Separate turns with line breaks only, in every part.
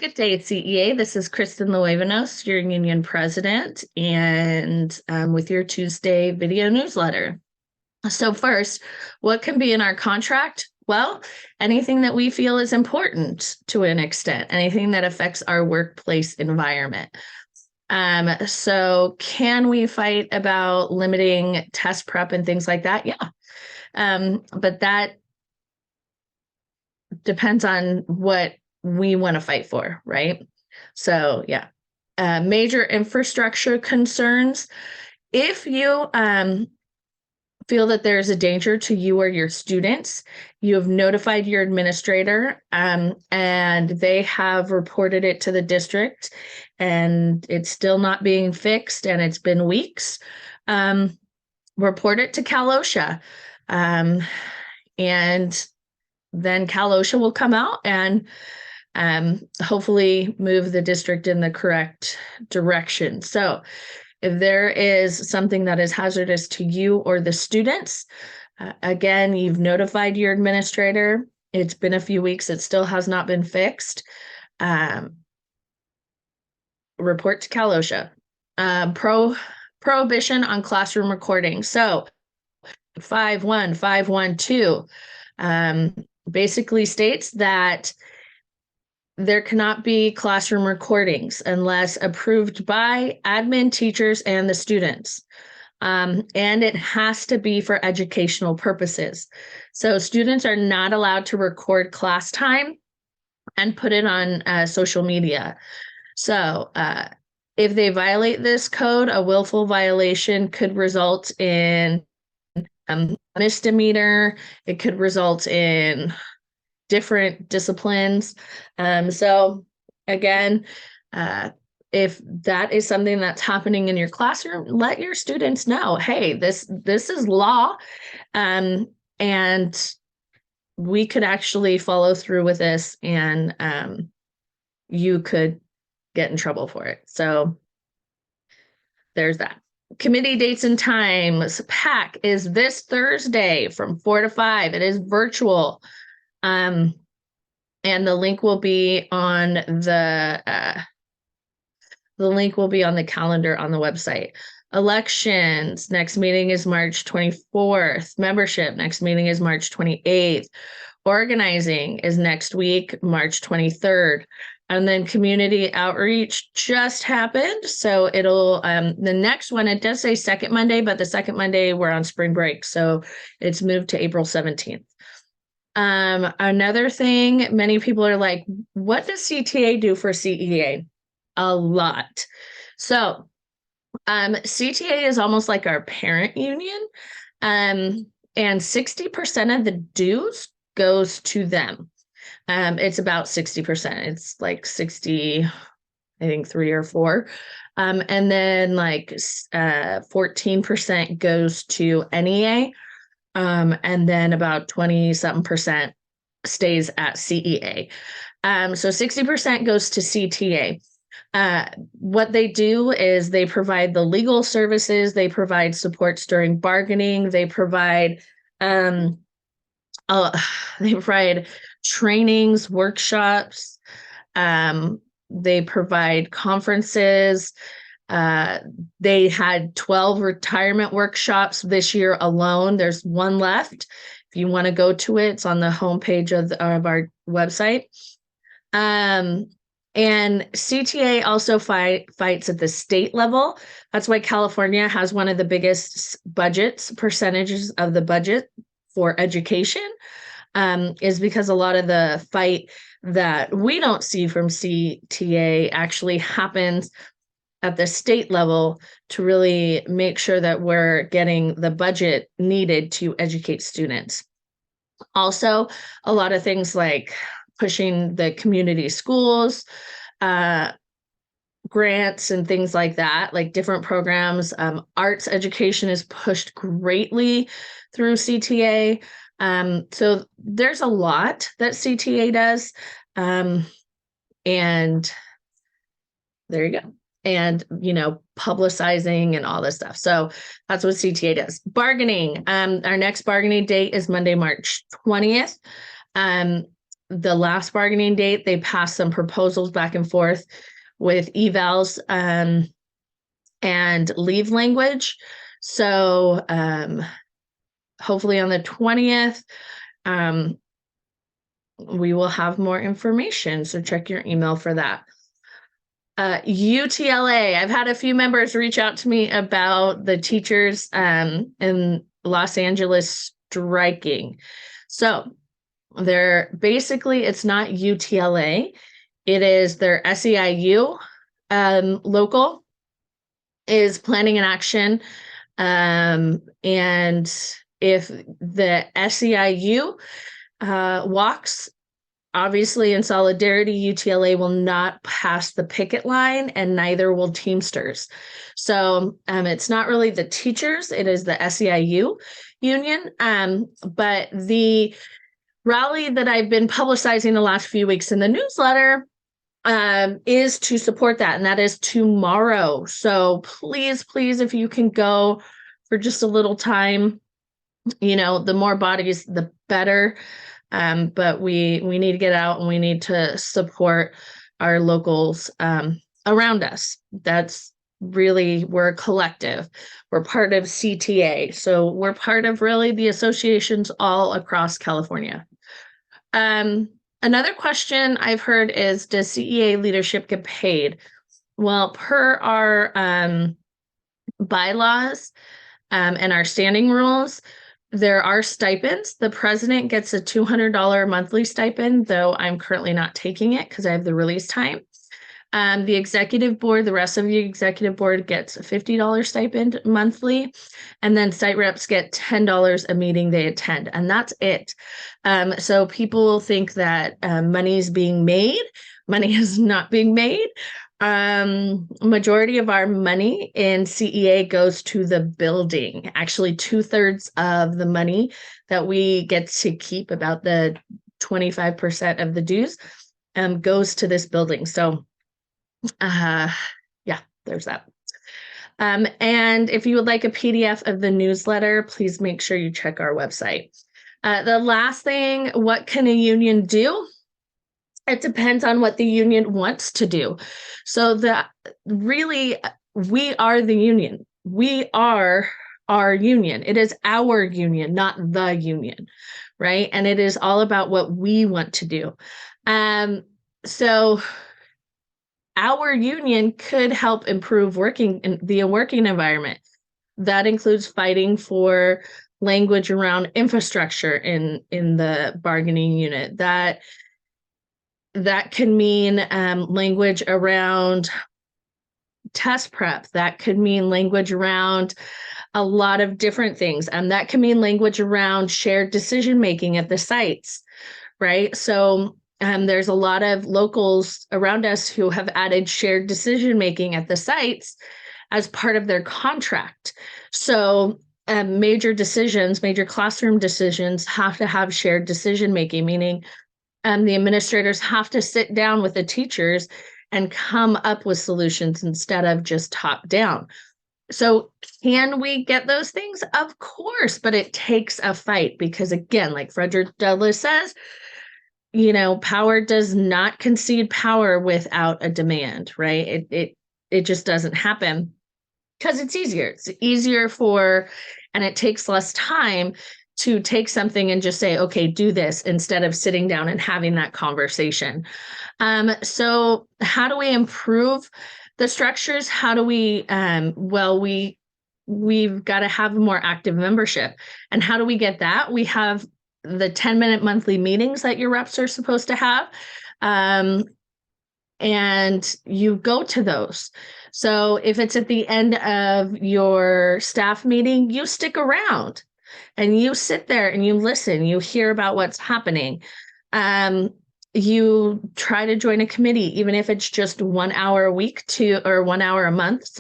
Good day, CEA. This is Kristen Luevanos, your union president, and with your Tuesday video newsletter. So first, what can be in our contract? Well, anything that we feel is important to an extent, anything that affects our workplace environment. So can we fight about limiting test prep and things like that? Yeah. But that depends on what we want to fight for, right? So yeah, major infrastructure concerns. If you feel that there's a danger to you or your students, you have notified your administrator and they have reported it to the district and it's still not being fixed and it's been weeks, report it to Cal OSHA. And then Cal OSHA will come out and hopefully move the district in the correct direction. So if there is something that is hazardous to you or the students, again, you've notified your administrator. It's been a few weeks. It still has not been fixed. Report to Cal OSHA. Prohibition on classroom recording. So 51512 basically states that there cannot be classroom recordings unless approved by admin, teachers, and the students. And it has to be for educational purposes. So students are not allowed to record class time and put it on social media. So if they violate this code, a willful violation could result in misdemeanor. It could result in different disciplines. So again, if that is something that's happening in your classroom, let your students know, hey, this is law, and we could actually follow through with this, and you could get in trouble for it. So there's that. Committee dates and times. PAC is this Thursday from 4 to 5. It is virtual. And the link will be on the calendar on the website. Elections, next meeting is March 24th. Membership, next meeting is March 28th. Organizing is next week, March 23rd. And then community outreach just happened. So it'll, the next one, it does say second Monday, but the second Monday we're on spring break. So it's moved to April 17th. Another thing, many people are like, what does CTA do for CEA? A lot. So CTA is almost like our parent union, and 60% of the dues goes to them. It's about 60%. It's like 60, I think 3 or 4. And then like 14% goes to NEA. And then about 20-something% stays at CEA. So 60% goes to CTA. What they do is they provide the legal services, they provide supports during bargaining, they provide trainings, workshops, they provide conferences. They had 12 retirement workshops this year alone. There's one left. If you want to go to it, it's on the homepage of our website. And CTA also fights at the state level. That's why California has one of the biggest percentages of the budget for education, is because a lot of the fight that we don't see from CTA actually happens at the state level to really make sure that we're getting the budget needed to educate students. Also, a lot of things like pushing the community schools, grants and things like that, like different programs. Arts education is pushed greatly through CTA. So there's a lot that CTA does. And there you go. And, publicizing and all this stuff. So that's what CTA does. Bargaining. Our next bargaining date is Monday, March 20th. the last bargaining date, they passed some proposals back and forth with evals and leave language. So hopefully on the 20th, we will have more information. So check your email for that. UTLA, I've had a few members reach out to me about the teachers in Los Angeles striking. So they're basically, it's not UTLA, it is their SEIU local is planning an action. And if the SEIU walks, obviously in solidarity, UTLA will not pass the picket line, and neither will Teamsters. So it's not really the teachers, it is the SEIU union. But the rally that I've been publicizing the last few weeks in the newsletter is to support that, and that is tomorrow. So please, please, if you can go for just a little time, the more bodies, the better. But we need to get out and we need to support our locals around us. That's really, we're a collective. We're part of CTA. So we're part of really the associations all across California. Another question I've heard is, does CEA leadership get paid? Well, per our bylaws and our standing rules, there are stipends. The president gets a $200 monthly stipend, though I'm currently not taking it because I have the release time. The executive board, the rest of the executive board gets a $50 stipend monthly, and then site reps get $10 a meeting they attend, and that's it. So people think that money is being made. Money is not being made. Majority of our money in CEA goes to the building. Actually, 2/3 of the money that we get to keep, about the 25% of the dues, goes to this building. So yeah, there's that. And if you would like a PDF of the newsletter, please make sure you check our website. The last thing, what can a union do? It depends on what the union wants to do. So really, we are the union. We are our union. It is our union, not the union, right? And it is all about what we want to do. So our union could help improve the working environment. That includes fighting for language around infrastructure in the bargaining unit. That can mean language around test prep. That could mean language around a lot of different things. And that can mean language around shared decision-making at the sites, right? So there's a lot of locals around us who have added shared decision-making at the sites as part of their contract. So major classroom decisions have to have shared decision-making, meaning the administrators have to sit down with the teachers and come up with solutions instead of just top down. So can we get those things? Of course, but it takes a fight because, again, like Frederick Douglass says, power does not concede power without a demand, right? It just doesn't happen because it's easier. It's easier and it takes less time to take something and just say, okay, do this, instead of sitting down and having that conversation. So how do we improve the structures? How do we, we've got to have a more active membership. And how do we get that? We have the 10-minute monthly meetings that your reps are supposed to have. And you go to those. So if it's at the end of your staff meeting, you stick around and you sit there and you listen, you hear about what's happening. You try to join a committee, even if it's just 1 hour a week or 1 hour a month,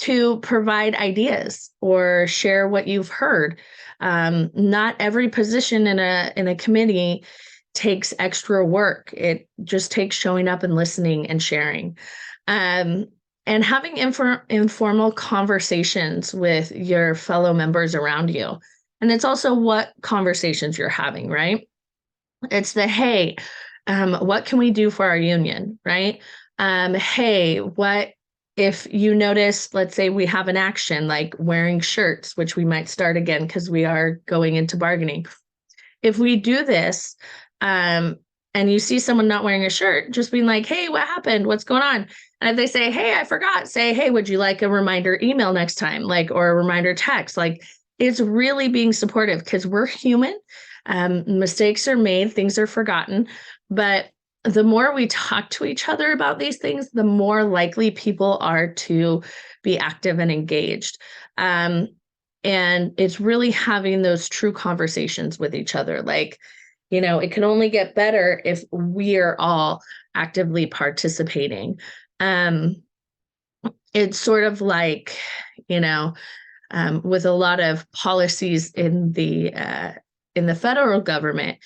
to provide ideas or share what you've heard. Not every position in a committee takes extra work. It just takes showing up and listening and sharing. And having informal conversations with your fellow members around you. And it's also what conversations you're having, right? It's the, hey, what can we do for our union, right? Hey, what if you notice, let's say we have an action like wearing shirts, which we might start again because we are going into bargaining. If we do this, um, and you see someone not wearing a shirt, just being like, hey, what happened? What's going on? And if they say, hey, I forgot, say, hey, would you like a reminder email next time? Like, or a reminder text? Like, it's really being supportive because we're human. Mistakes are made, things are forgotten. But the more we talk to each other about these things, the more likely people are to be active and engaged. And it's really having those true conversations with each other. Like, it can only get better if we are all actively participating. Um, it's sort of like, you know, with a lot of policies in the federal government,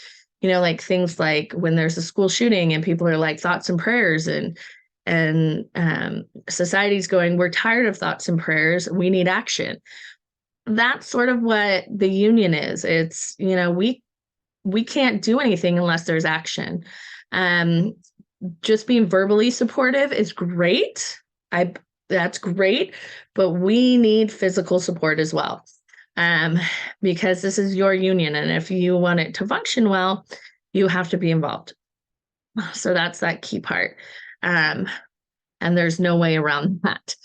like things like when there's a school shooting and people are like thoughts and prayers, and society's going, we're tired of thoughts and prayers, we need action. That's sort of what the union is. It's, we can't do anything unless there's action. Um, just being verbally supportive is great. I That's great, but we need physical support as well. Um, because this is your union, and if you want it to function well, you have to be involved. So that's that key part. Um, and there's no way around that.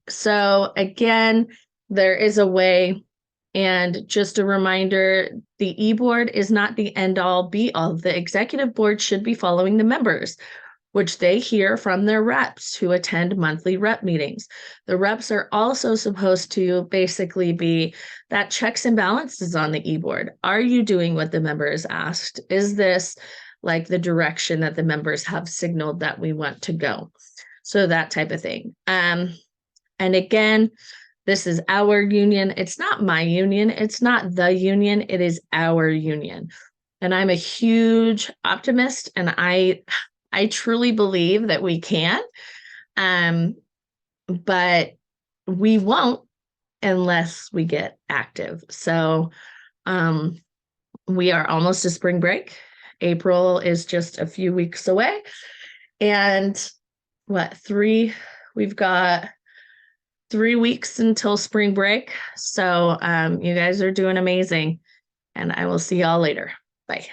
So again, there is a way. And just a reminder, the e-board is not the end all be all. The executive board should be following the members, which they hear from their reps who attend monthly rep meetings. The reps are also supposed to basically be that checks and balances on the e-board. Are you doing what the members asked? Is this like the direction that the members have signaled that we want to go? So that type of thing. And again, this is our union. It's not my union. It's not the union. It is our union. And I'm a huge optimist, and I truly believe that we can. Um, but we won't unless we get active. So we are almost to spring break. April is just a few weeks away. And we've got 3 weeks until spring break. So you guys are doing amazing. And I will see y'all later. Bye.